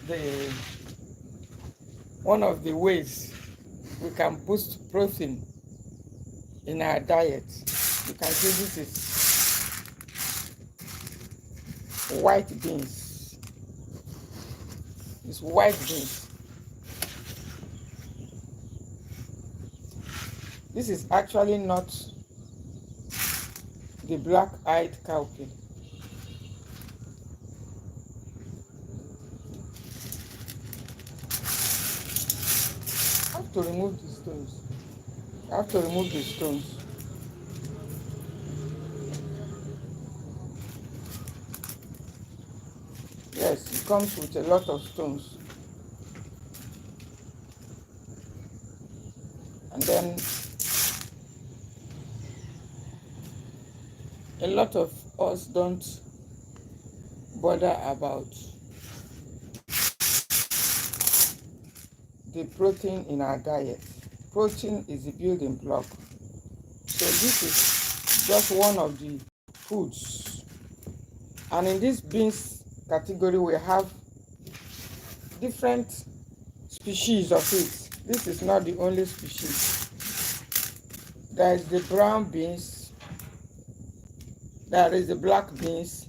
the one of the ways we can boost protein in our diet. You can see this is white beans. It's white beans. This is actually not the black-eyed cowpea. I have to remove the stones. I have to remove the stones. Yes, it comes with a lot of stones. And then a lot of us don't bother about the protein in our diet. Protein is the building block. So this is just one of the foods. And in this beans category, we have different species of it. This is not the only species. There is the brown beans, there is the black beans,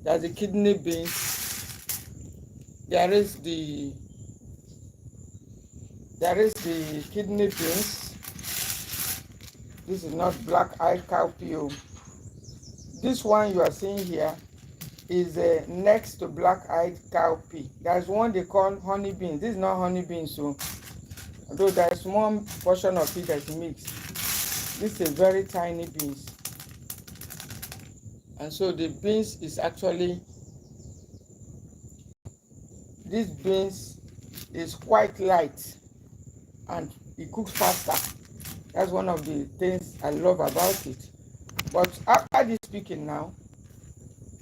there is the kidney beans, there is the kidney beans. This is not black-eyed cowpea. This one you are seeing here is next to black-eyed cowpea. There's one they call honey beans. This is not honey beans, so although there is one portion of it that's mixed. This is very tiny beans. And so the beans is actually, this beans is quite light and it cooks faster. That's one of the things I love about it. But after this speaking now,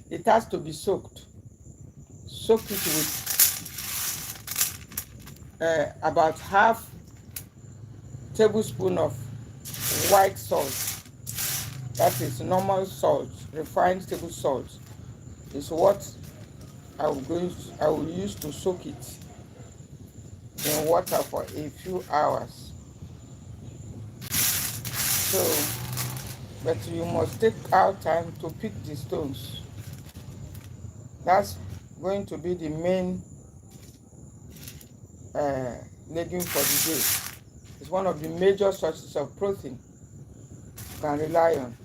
it has to be soaked. Soak it with about half tablespoon of white salt. That is normal salt, refined table salt. Is what I will use to soak it in water for a few hours. So, but you must take out time to pick the stones. That's going to be the main legume for the day. It's one of the major sources of protein you can rely on.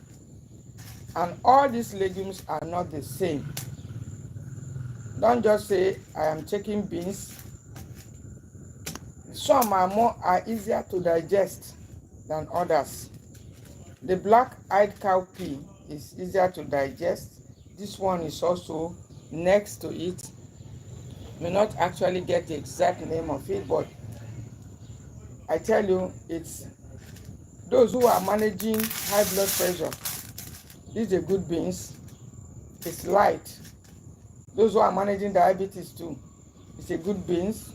And all these legumes are not the same. Don't just say I am taking beans. Some are easier to digest than others. The black-eyed cowpea is easier to digest. This one is also next to it. May not actually get the exact name of it, but I tell you, it's those who are managing high blood pressure. These are good beans. It's light. Those who are managing diabetes too. It's a good beans.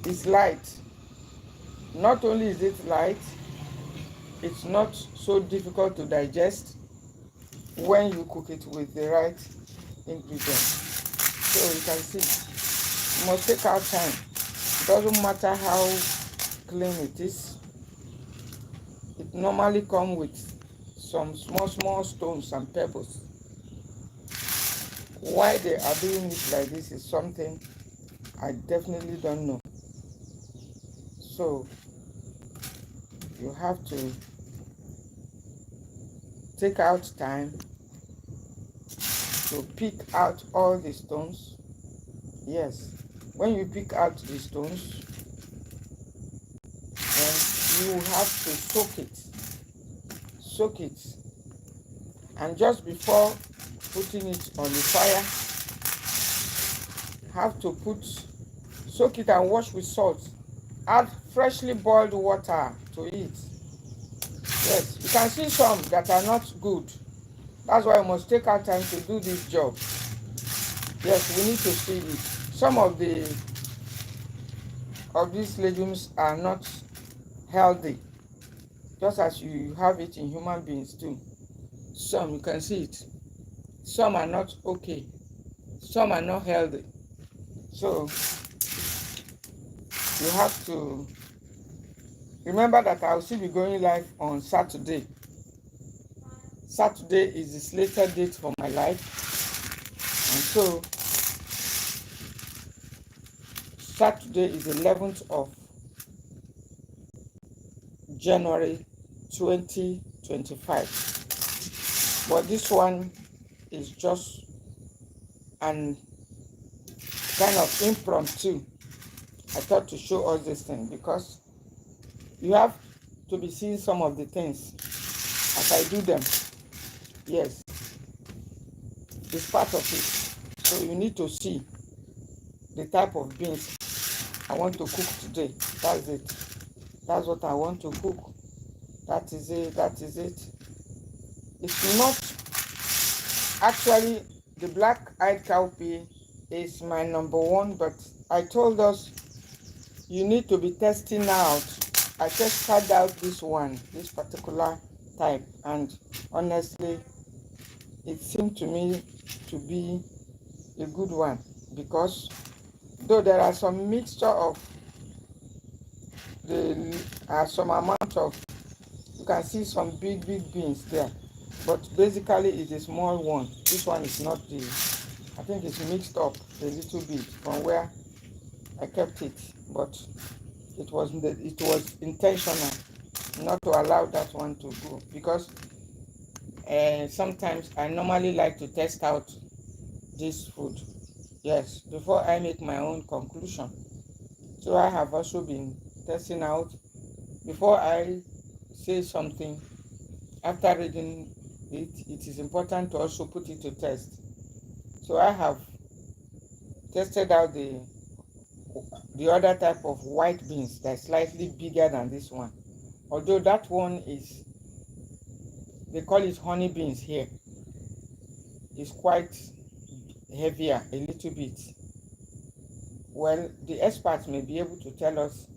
It's light. Not only is it light, it's not so difficult to digest when you cook it with the right ingredients. So you can see, you must take out time. It doesn't matter how clean it is. It normally comes with some small stones and pebbles. Why they are doing it like this is something I definitely don't know. So you have to take out time to pick out all the stones. Yes, when you pick out the stones, then you have to soak it, and just before putting it on the fire, have to soak it and wash with salt. Add freshly boiled water to it. Yes, you can see some that are not good. That's why we must take our time to do this job. Yes, we need to see it. Some of these legumes are not healthy, just as you have it in human beings too. Some, you can see it. Some are not okay. Some are not healthy. So you have to remember that I'll still be going live on Saturday. Saturday is the slated date for my life. And so Saturday is 11th of January 2025. But this one is just an kind of impromptu. I thought to show us this thing because you have to be seeing some of the things as I do them. Yes, it's part of it. So you need to see the type of beans I want to cook today. That's it. That's what I want to cook. That is it. That is it. It's not actually the black-eyed cowpea is my number one, but I told us you need to be testing out. I tested out this one, this particular type, and honestly, it seemed to me to be a good one because though there are some mixture of some amount of, you can see some big beans there, but basically it's a small one. This one is not the, I think it's mixed up a little bit from where I kept it, but it was intentional not to allow that one to go because sometimes I normally like to test out this food, yes, before I make my own conclusion. So I have also been testing out before I say something. After reading it, it is important to also put it to test. So I have tested out the other type of white beans that's slightly bigger than this one. Although that one is, they call it honey beans here, is quite heavier a little bit. Well, the experts may be able to tell us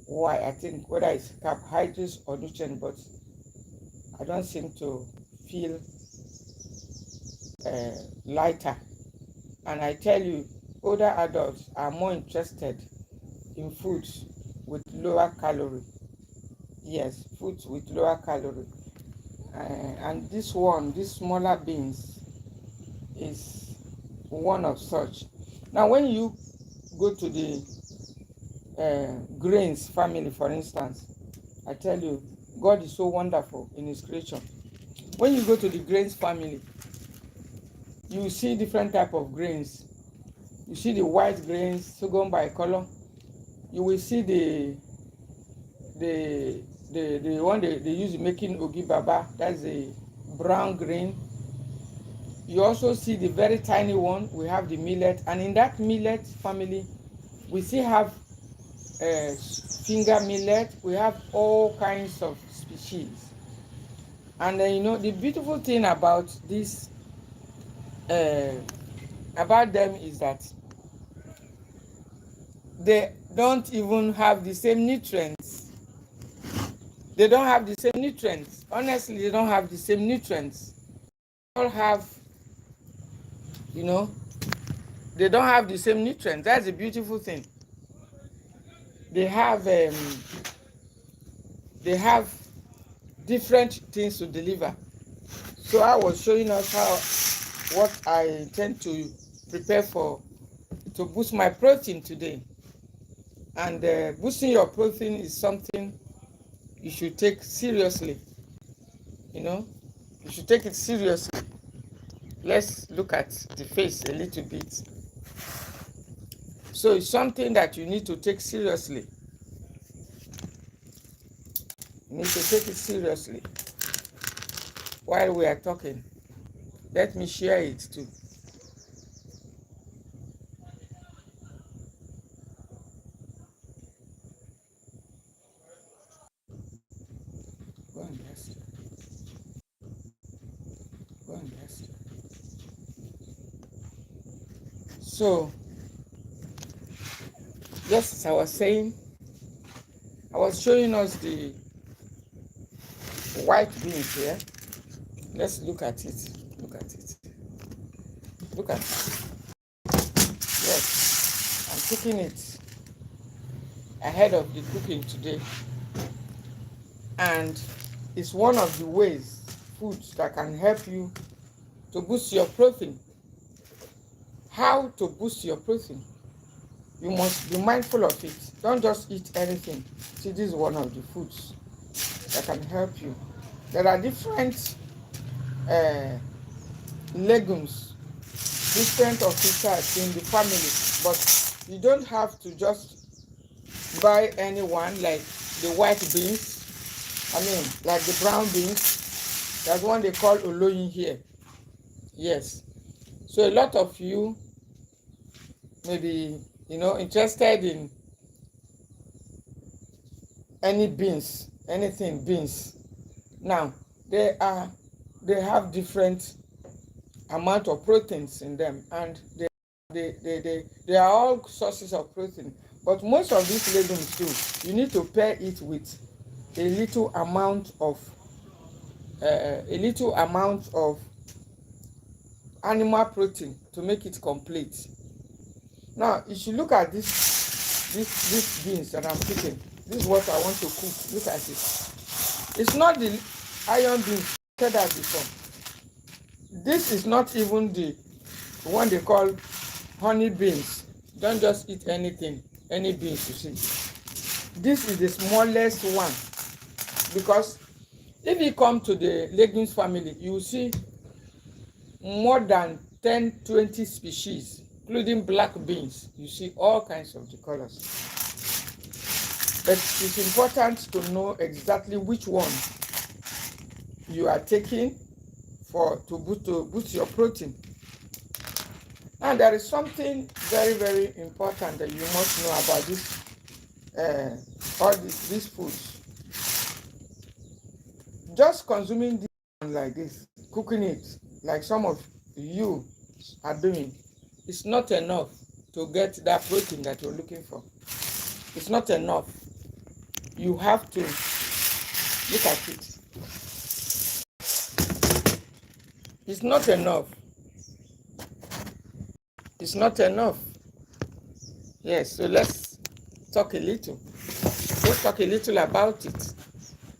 why. I think whether it's carbohydrates or nutrient, but I don't seem to feel lighter. And I tell you, older adults are more interested in foods with lower calorie. Yes, foods with lower calorie. And this one, this smaller beans, is one of such. Now, when you go to the grains family, for instance, I tell you, God is so wonderful in His creation. When you go to the grains family, you see different type of grains. You see the white grains, sorghum by color. You will see the one they use in making ogi baba. That's a brown grain. You also see the very tiny one. We have the millet, and in that millet family, we still have finger millet. We have all kinds of species. And you know, the beautiful thing about this, about them is that they don't even have the same nutrients. They don't have the same nutrients. Honestly, they don't have the same nutrients. They all have, you know, they don't have the same nutrients. That's a beautiful thing. They have different things to deliver. So I was showing us what I intend to prepare for to boost my protein today. And boosting your protein is something you should take seriously. You know, you should take it seriously. Let's look at the face a little bit. So it's something that you need to take seriously. You need to take it seriously. While we are talking, let me share it too. Go and rest. Go and rest. So, just as I was saying, I was showing us the white beans here. Let's look at it. Look at it. Look at it. Yes. I'm cooking it ahead of the cooking today, and it's one of the ways, foods that can help you to boost your protein. How to boost your protein? You must be mindful of it. Don't just eat anything. See, this is one of the foods that can help you. There are different legumes, different officers in the family, but you don't have to just buy anyone like the white beans. I mean, like the brown beans. There's one they call oloyin here. Yes. So a lot of you may be, interested in any beans, anything beans. Now, they have different amount of proteins in them, and they are all sources of protein. But most of these legumes too, you need to pair it with a little amount of animal protein to make it complete. Now, if you look at these beans that I'm cooking, this is what I want to cook. Look at it. It's not the iron beans I said that before. This is not even the one they call honey beans. Don't just eat anything, any beans you see. This is the smallest one, because if you come to the legumes family, you will see more than 10-20 species, including black beans. You see all kinds of the colors. But it's important to know exactly which one you are taking to boost your protein. And there is something very, very important that you must know about these foods. Just consuming this like this, cooking it like some of you are doing, it's not enough to get that protein that you're looking for. It's not enough. You have to look at it. It's not enough. It's not enough. Yes, so let's talk a little. Let's talk a little about it.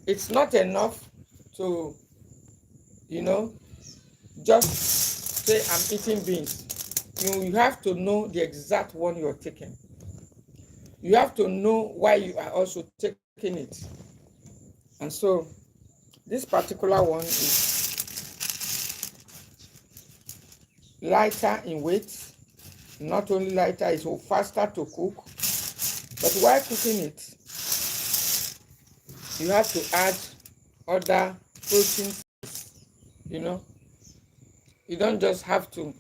It's not enough to, just say I'm eating beans. You have to know the exact one you're taking. You have to know why you are also taking it. And so this particular one is lighter in weight. Not only lighter, it's faster to cook. But while cooking it, you have to add other proteins. You don't just have to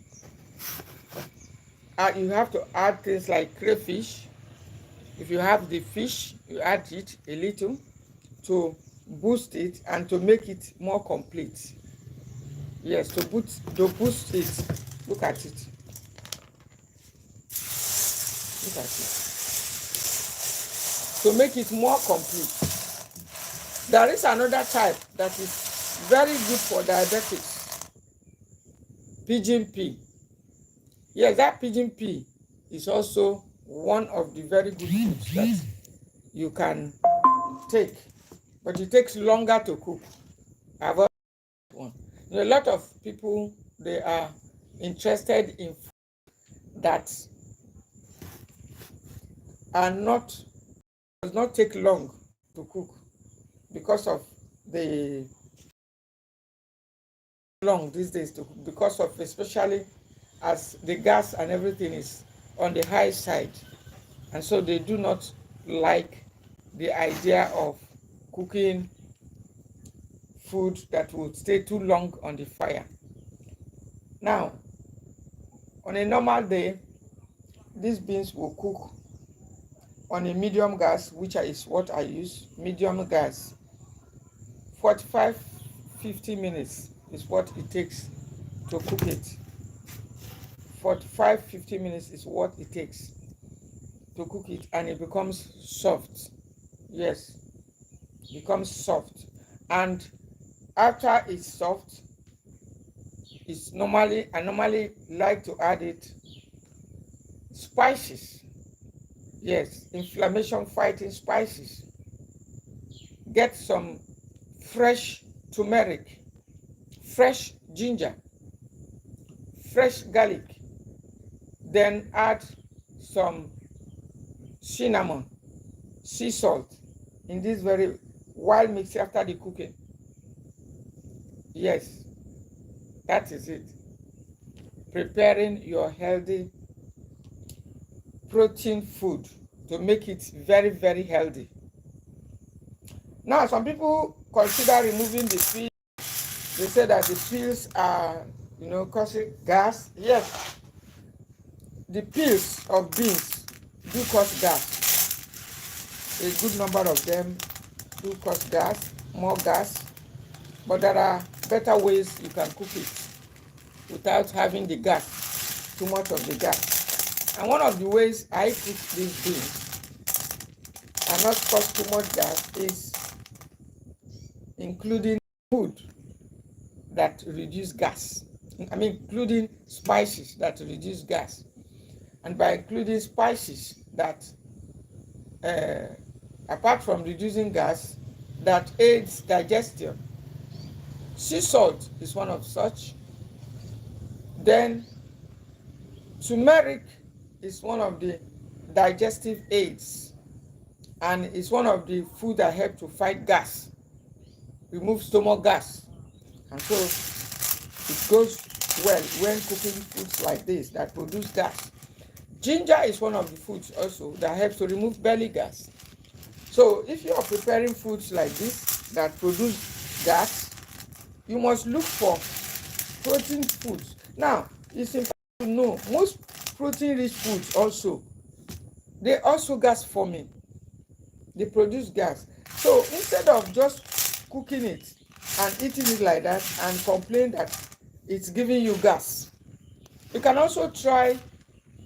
add, you have to add things like crayfish. If you have the fish, you add it a little to boost it and to make it more complete. Yes, to boost it. Look at it. Look at it. To make it more complete. There is another type that is very good for diabetics. Pigeon pea. Yes, that pigeon pea is also one of the very good foods that you can take, but it takes longer to cook. I've already one. A lot of people, they are interested in food that does not take long to cook because of the long these days to cook, because of, especially as the gas and everything is on the high side, and so they do not like the idea of cooking food that will stay too long on the fire. Now, on a normal day, these beans will cook on a medium gas, which is what I use, medium gas. 45-50 minutes is what it takes to cook it. 45-50 minutes is what it takes to cook it, and it becomes soft. Yes, it becomes soft. And after it's soft, I normally like to add it spices. Yes, inflammation fighting spices. Get some fresh turmeric, fresh ginger, fresh garlic. Then add some cinnamon, sea salt in this very while mixing after the cooking. Yes, that is it. Preparing your healthy protein food to make it very, very healthy. Now, some people consider removing the peel. They say that the peels are, causing gas. Yes, the peels of beans do cause gas. A good number of them do cause gas, more gas. But there are better ways you can cook it without having the gas, too much of the gas. And one of the ways I cook these beans and not cause too much gas is including food that reduce gas. I mean, including spices that reduce gas. And by including spices that, apart from reducing gas, that aids digestion. Sea salt is one of such. Then turmeric is one of the digestive aids, and it's one of the food that help to fight gas, remove stomach gas. And so it goes well when cooking foods like this that produce gas. Ginger is one of the foods also that helps to remove belly gas. So if you are preparing foods like this that produce gas, you must look for protein foods. Now, it's important to know most protein-rich foods also, they also gas forming. They produce gas. So instead of just cooking it and eating it like that and complain that it's giving you gas, you can also try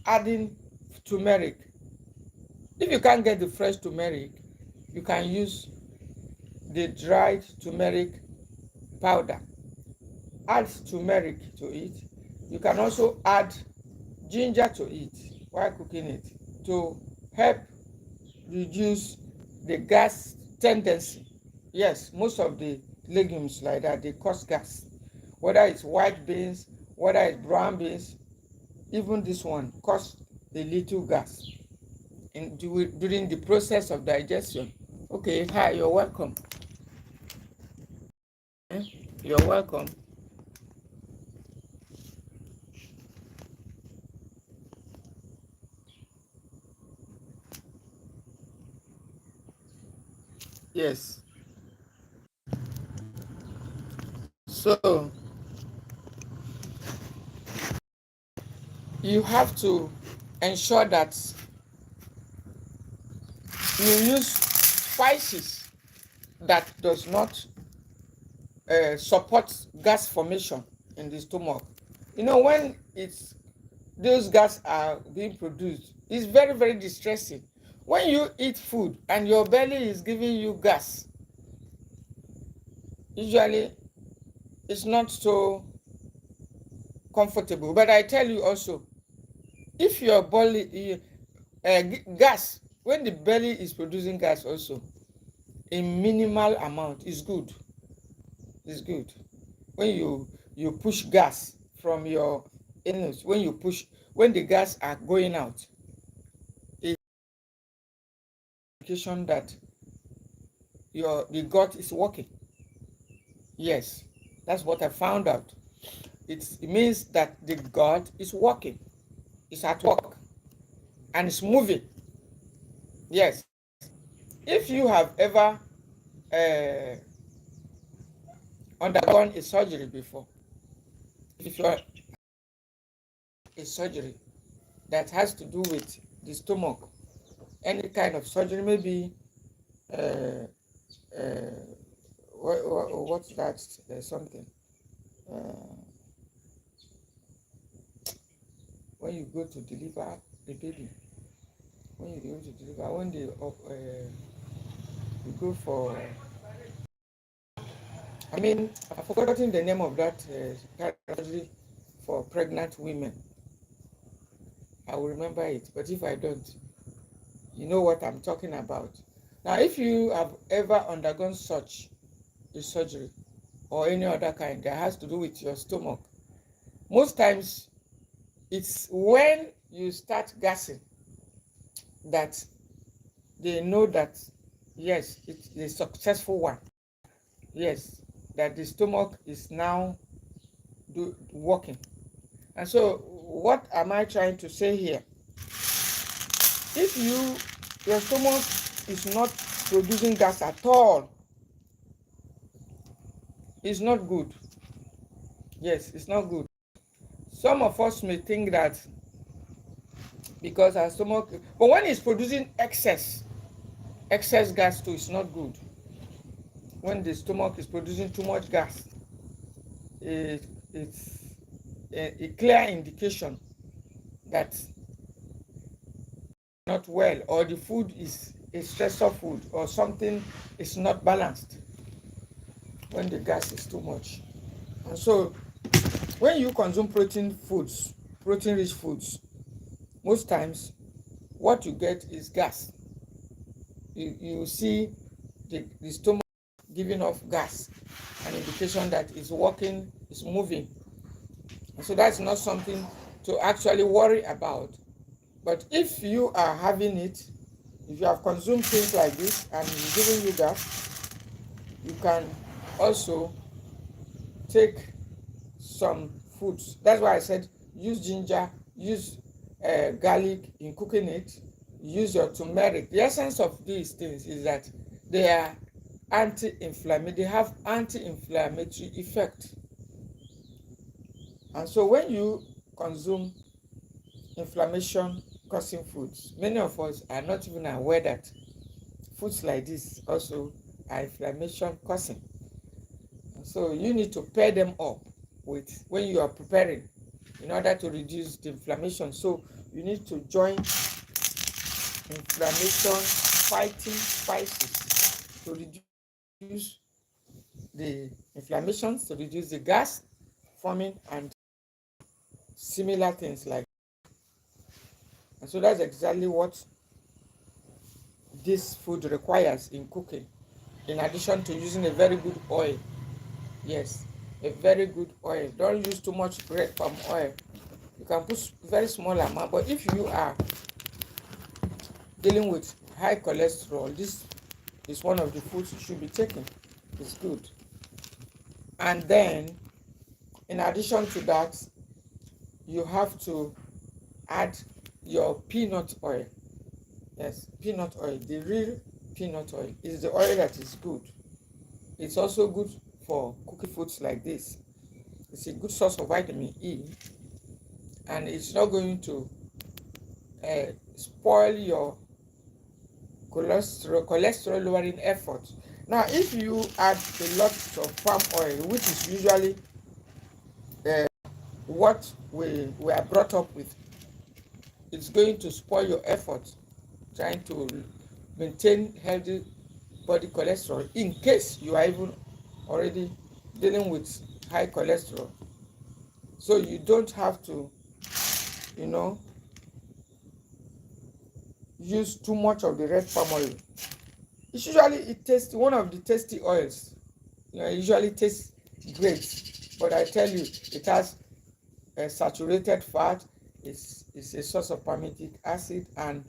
adding turmeric. If you can't get the fresh turmeric, you can use the dried turmeric powder. Add turmeric to it. You can also add ginger to it while cooking it to help reduce the gas tendency. Yes, most of the legumes like that, they cause gas. Whether it's white beans, whether it's brown beans, even this one cause a little gas during the process of digestion. Okay, hi, you're welcome. You're welcome. Yes. So you have to ensure that you use spices that does not support gas formation in the stomach. When those gas are being produced, it's very, very distressing. When you eat food and your belly is giving you gas, usually it's not so comfortable. But I tell you also, if your belly gas, when the belly is producing gas also in minimal amount, is good. It's good. When you push gas from your anus, when the gas are going out, it's an indication that the gut is working. Yes, that's what I found out. It means that the gut is working. It's at work and it's moving. Yes. If you have ever undergone a surgery before, if you're a surgery that has to do with the stomach, any kind of surgery, maybe what's that? There's something. When you go to deliver the baby, when they you go for, I've forgotten the name of that surgery for pregnant women. I will remember it, but if I don't, You know what I'm talking about. Now, if you have ever undergone such a surgery or any other kind that has to do with your stomach, most times it's when you start gassing that they know that, yes, it's a successful one. Yes, that the stomach is now working. And so, what am I trying to say here? If your stomach is not producing gas at all, it's not good. Yes, it's not good. Some of us may think that because our stomach, but when it's producing excess gas too, it's not good. When the stomach is producing too much gas, it's a clear indication that not well, or the food is a stressor food, or something is not balanced when the gas is too much. And so when you consume protein rich foods, most times what you get is gas. You see the stomach giving off gas, an indication that it's working, it's moving. And so that's not something to actually worry about. But if you are having it, if you have consumed things like this and it's giving you gas, you can also take some foods. That's why I said use ginger, use garlic in cooking it, use your turmeric. The essence of these things is that they are anti-inflammatory. They have anti-inflammatory effect. And so when you consume inflammation causing foods, many of us are not even aware that foods like this also are inflammation causing. And so you need to pair them up with when you are preparing in order to reduce the inflammation. So you need to join inflammation fighting spices to reduce the inflammation, to reduce the gas forming and similar things like that. And so that's exactly what this food requires in cooking, in addition to using a very good oil. Yes, a very good oil. Don't use too much red palm oil. You can put very small amount, but if you are dealing with high cholesterol, this is one of the foods you should be taking. It's good. And then, in addition to that, you have to add your peanut oil. Yes, peanut oil. The real peanut oil is the oil that is good. It's also good for cooking foods like this. It's a good source of vitamin E, and it's not going to spoil your cholesterol lowering effort. Now, if you add a lot of palm oil, which is usually what we are brought up with, it's going to spoil your effort trying to maintain healthy body cholesterol in case you are even already dealing with high cholesterol. So you don't have to, use too much of the red palm oil. It's usually one of the tasty oils. It usually tastes great, but I tell you, it has a saturated fat. It's a source of palmitic acid, and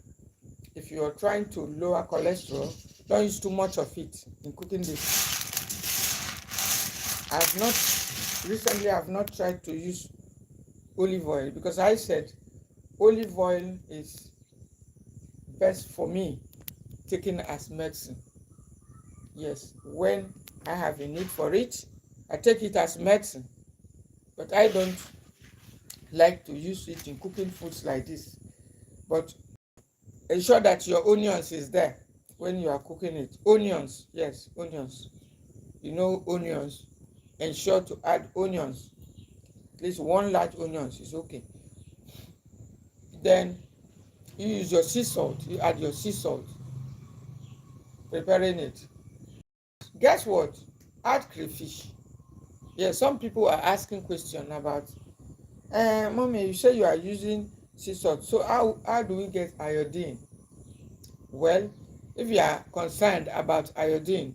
if you are trying to lower cholesterol, don't use too much of it in cooking this. I've not tried to use olive oil because I said olive oil is best for me taken as medicine. Yes, when I have a need for it, I take it as medicine, but I don't like to use it in cooking foods like this. But ensure that your onions is there when you are cooking it. Onions, yes, onions. Onions. Ensure to add onions. At least one large onions is okay. Then you use your sea salt. You add your sea salt. Preparing it. Guess what? Add crayfish. Yeah, some people are asking questions about, Mommy, you say you are using sea salt. So how do we get iodine? Well, if you are concerned about iodine,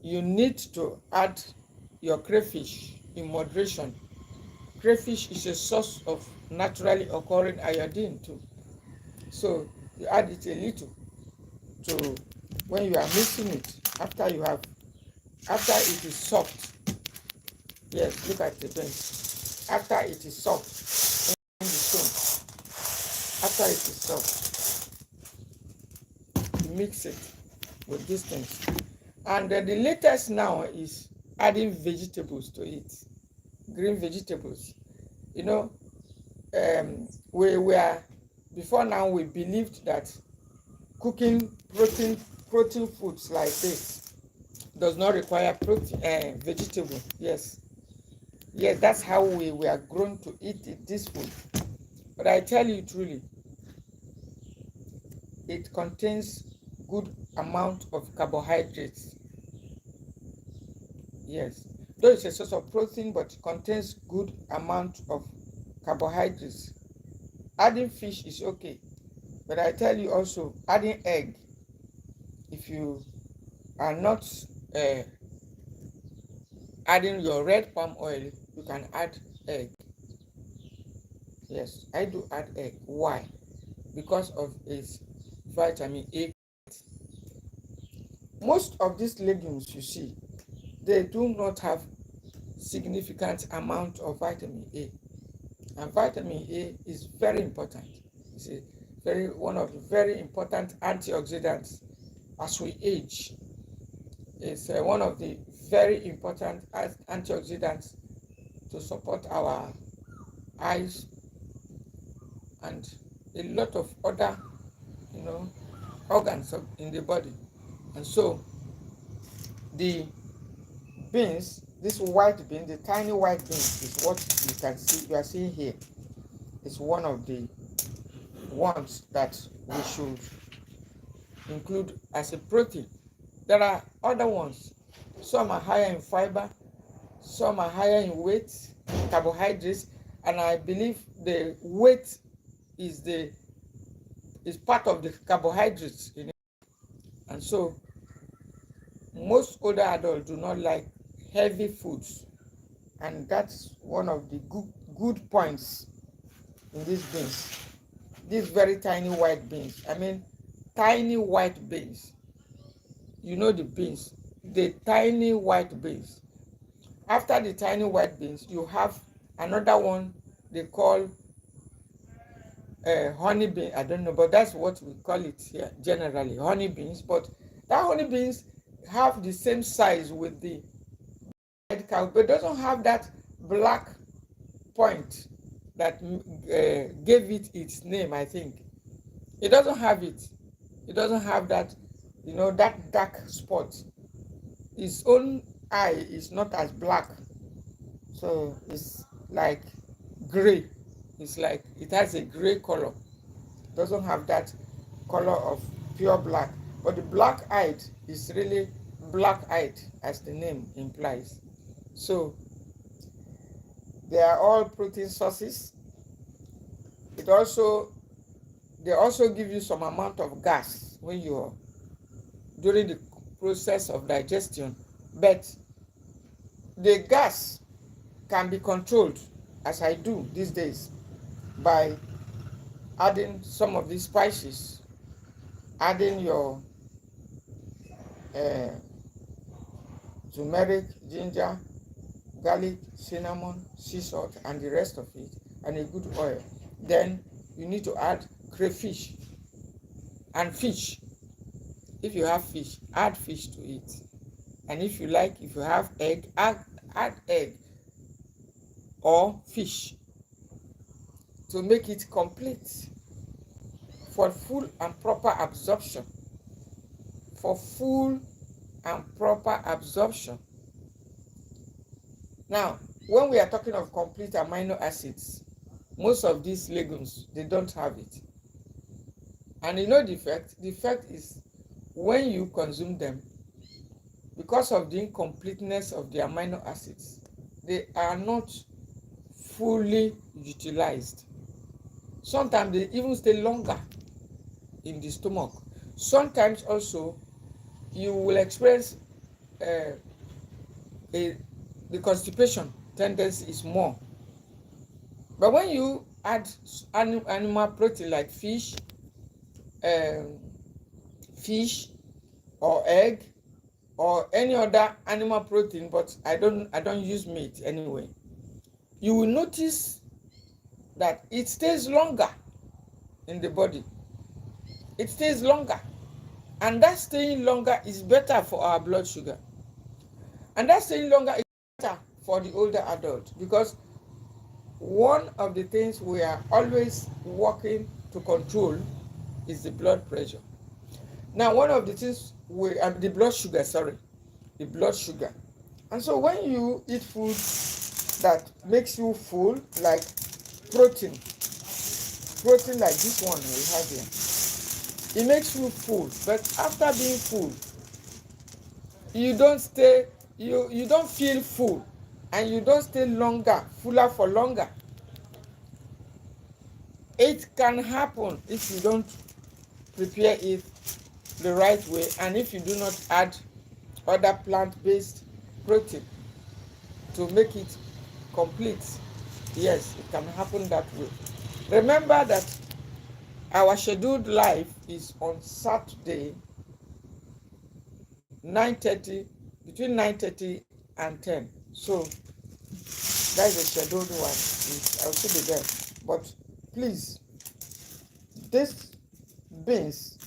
you need to add your crayfish in moderation. Crayfish is a source of naturally occurring iodine too. So you add it a little to when you are mixing it after it is soft. Yes, look at the bench. After it is soft in the stone, after it is soft, you mix it with these things. And the latest now is adding vegetables to it, green vegetables. You know, we were before now we believed that cooking protein foods like this does not require protein vegetable. Yes, that's how we are grown to eat this food. But I tell you truly, it contains good amount of carbohydrates. Yes, though it's a source of protein, but it contains good amount of carbohydrates. Adding fish is okay, but I tell you also adding egg. If you are not adding your red palm oil, you can add egg. Yes, I do add egg. Why? Because of its vitamin A. Most of these legumes you see, they do not have significant amount of vitamin A. And vitamin A is very important. It's one of the very important antioxidants as we age. It's one of the very important antioxidants to support our eyes and a lot of other, organs in the body. And so the beans, this white bean, the tiny white beans is what you are seeing here. It's one of the ones that we should include as a protein. There are other ones. Some are higher in fiber, some are higher in weight, carbohydrates, and I believe the weight is part of the carbohydrates in it. And so most older adults do not like heavy foods, and that's one of the good points in these beans. These very tiny white beans. I mean, tiny white beans. You know the beans, the tiny white beans. After the tiny white beans, you have another one they call honey bean. I don't know, but that's what we call it here generally, honey beans. But that honey beans have the same size with the red cow, but doesn't have that black point that gave it its name. I think it doesn't have it. It doesn't have that, that dark spot. Its own eye is not as black, so it's like gray. It's like it has a gray color. It doesn't have that color of pure black, but the black-eyed is really black-eyed, as the name implies. So they are all protein sources. They also give you some amount of gas when you're during the process of digestion, but the gas can be controlled, as I do these days, by adding some of these spices, adding your turmeric, ginger, garlic, cinnamon, sea salt, and the rest of it, and a good oil. Then you need to add crayfish and fish. If you have fish, add fish to it. And if you have egg, add egg or fish to make it complete for full and proper absorption. For full and proper absorption. Now, when we are talking of complete amino acids, most of these legumes, they don't have it. And you know the effect? The effect is when you consume them, because of the incompleteness of the amino acids, they are not fully utilized. Sometimes they even stay longer in the stomach. Sometimes also you will experience uh, the constipation tendency is more. But when you add animal protein like um, fish or egg or any other animal protein, but I don't use meat anyway, you will notice that it stays longer in the body. It stays longer. And that staying longer is better for our blood sugar. And that staying longer is better for the older adult, because one of the things we are always working to control is the blood pressure. Now, one of the things the blood sugar, sorry, the blood sugar. And so when you eat food that makes you full, like protein, protein like this one we have here, it makes you full. But after being full, you don't stay, you don't feel full, and you don't stay fuller for longer. It can happen if you don't prepare it the right way, and if you do not add other plant-based protein to make it complete. Yes, it can happen that way. Remember that our scheduled life is on Saturday, 9:30, between 9:30 and 10. So that's the scheduled one. I'll still be there. But please, this beans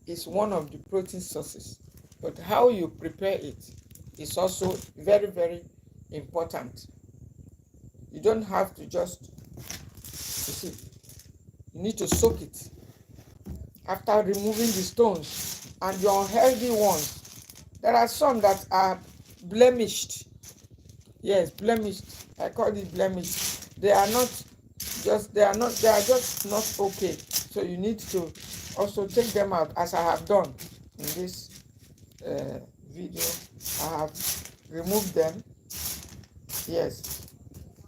is one of the protein sources. But how you prepare it is also very, very important. You don't have to just, you see, you need to soak it. After removing the stones and the unhealthy ones, there are some that are blemished. Yes, blemished. I call it blemished. They are just not okay. So you need to also take them out, as I have done in this video. I have removed them. Yes.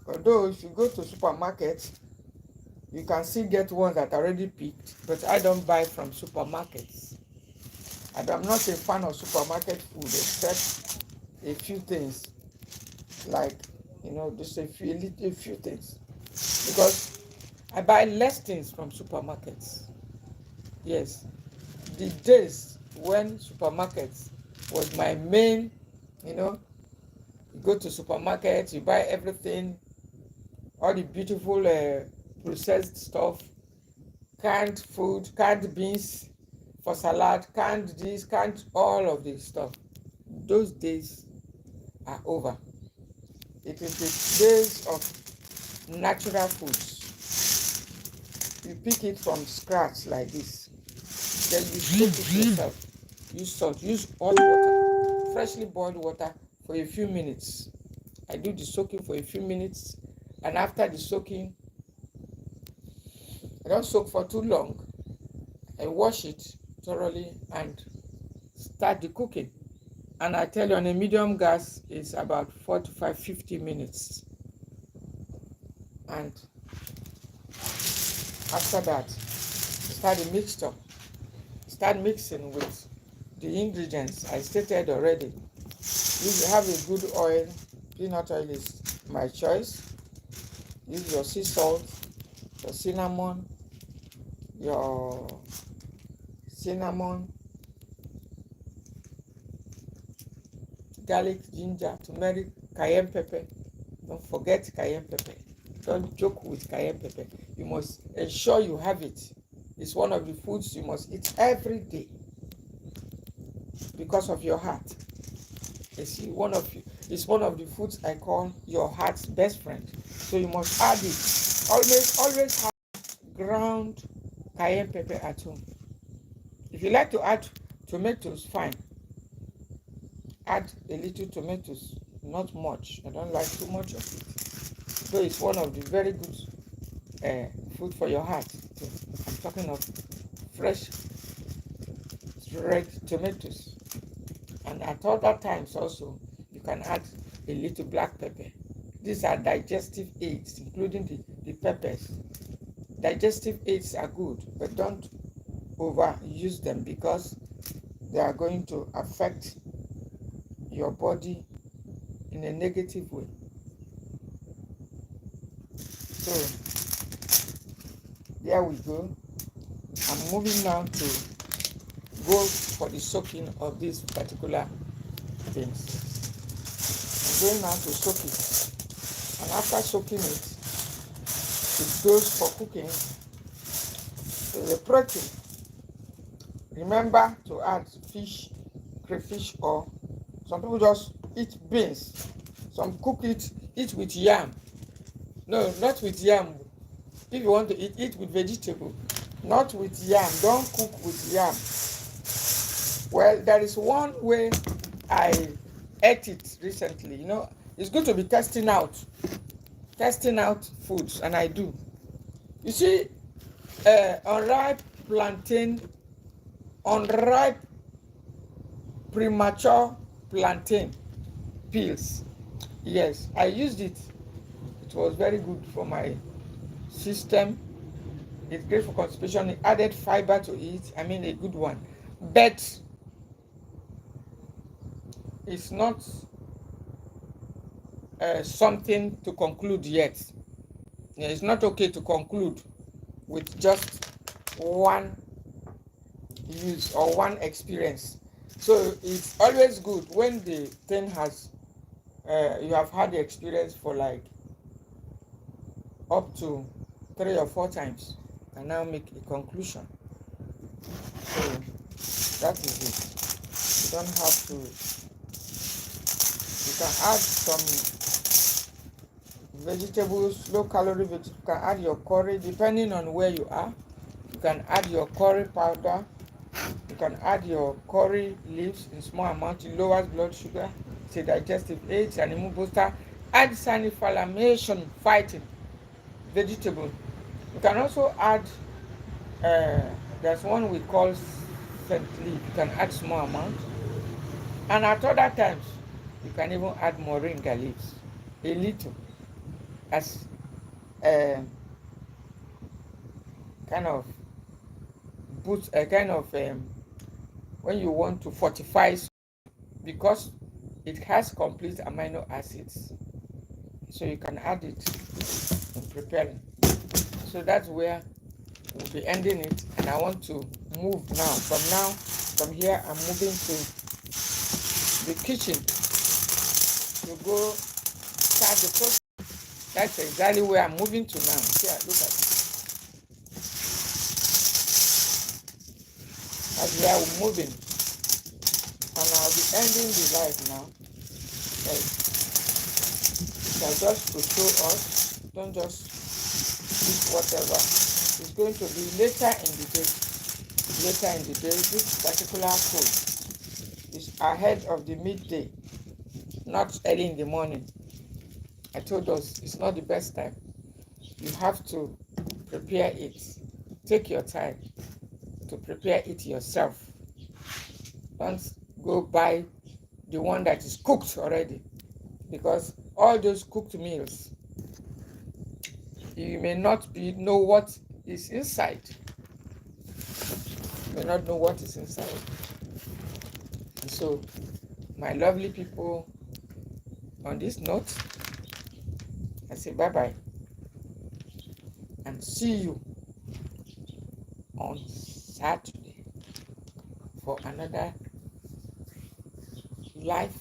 Although if you go to supermarket, you can still get ones that are already picked, but I don't buy from supermarkets. And I'm not a fan of supermarket food, except a few things, like, just a few things, because I buy less things from supermarkets. Yes, the days when supermarkets was my main, you go to supermarkets, you buy everything, all the beautiful processed stuff, canned food, canned beans for salad, canned this, canned all of this stuff. Those days are over. It is the days of natural foods. You pick it from scratch like this. Then you soak it yourself. Use salt, use hot water, freshly boiled water for a few minutes. I do the soaking for a few minutes, and after the soaking, I don't soak for too long. I wash it thoroughly and start the cooking. And I tell you, on a medium gas, it's about 45, 50 minutes. And after that, start the mixture. Start mixing with the ingredients I stated already. If you have a good oil, peanut oil is my choice. Use your sea salt, your cinnamon, garlic, ginger, turmeric, cayenne pepper. Don't forget cayenne pepper. Don't joke with cayenne pepper. You must ensure you have it. It's one of the foods you must eat every day because of your heart. It's one of the foods I call your heart's best friend. So you must add it. Always have ground cayenne pepper at home. If you like to add tomatoes, fine. Add a little tomatoes, not much. I don't like too much of it. So it's one of the very good food for your heart. I'm talking of fresh red tomatoes. And at other times also, you can add a little black pepper. These are digestive aids, including the peppers. Digestive aids are good, but don't overuse them because they are going to affect your body in a negative way. So there we go. I'm moving now to go for the soaking of these particular things. I'm going now to soak it. And after soaking it, it goes for cooking. So the protein, remember to add fish, crayfish, or some people just eat beans. Some cook it, eat with yam. No, not with yam. If you want to eat with vegetable, not with yam. Don't cook with yam. Well, there is one way I ate it recently. You know, it's good to be testing out foods, and I do. You see, unripe plantain, unripe premature plantain peels. Yes, I used it. It was very good for my system. It's great for constipation. It added fiber to it. I mean, a good one. But it's not something to conclude yet. Yeah, it's not okay to conclude with just one use or one experience. So it's always good when the thing has you have had the experience for like up to 3 or 4 times and now make a conclusion. So that is it. You don't have to. You can add some vegetables, low calorie vegetables. You can add your curry depending on where you are. You can add your curry powder. You can add your curry leaves in small amount. It lowers blood sugar. It's a digestive aid, it's an immune booster, adds anti-inflammation fighting vegetable. You can also add there's one we call scent leaf. You can add small amount. And at other times, you can even add moringa leaves, a little, as a kind of boost, a kind of when you want to fortify, because it has complete amino acids. So you can add it in preparing. So that's where we'll be ending it. And I want to move now. From here, I'm moving to the kitchen to go start the process. That's exactly where I'm moving to now. Here, look at it. That's where I'm moving. And I'll be ending the live now. Yes. Just to show us, don't just eat whatever. It's going to be later in the day. Later in the day, this particular food is ahead of the midday, not early in the morning. I told us it's not the best time. You have to prepare it. Take your time to prepare it yourself. Don't go buy the one that is cooked already, because all those cooked meals, you may not know what is inside. You may not know what is inside. And so, my lovely people, on this note, I say bye-bye and see you on Saturday for another live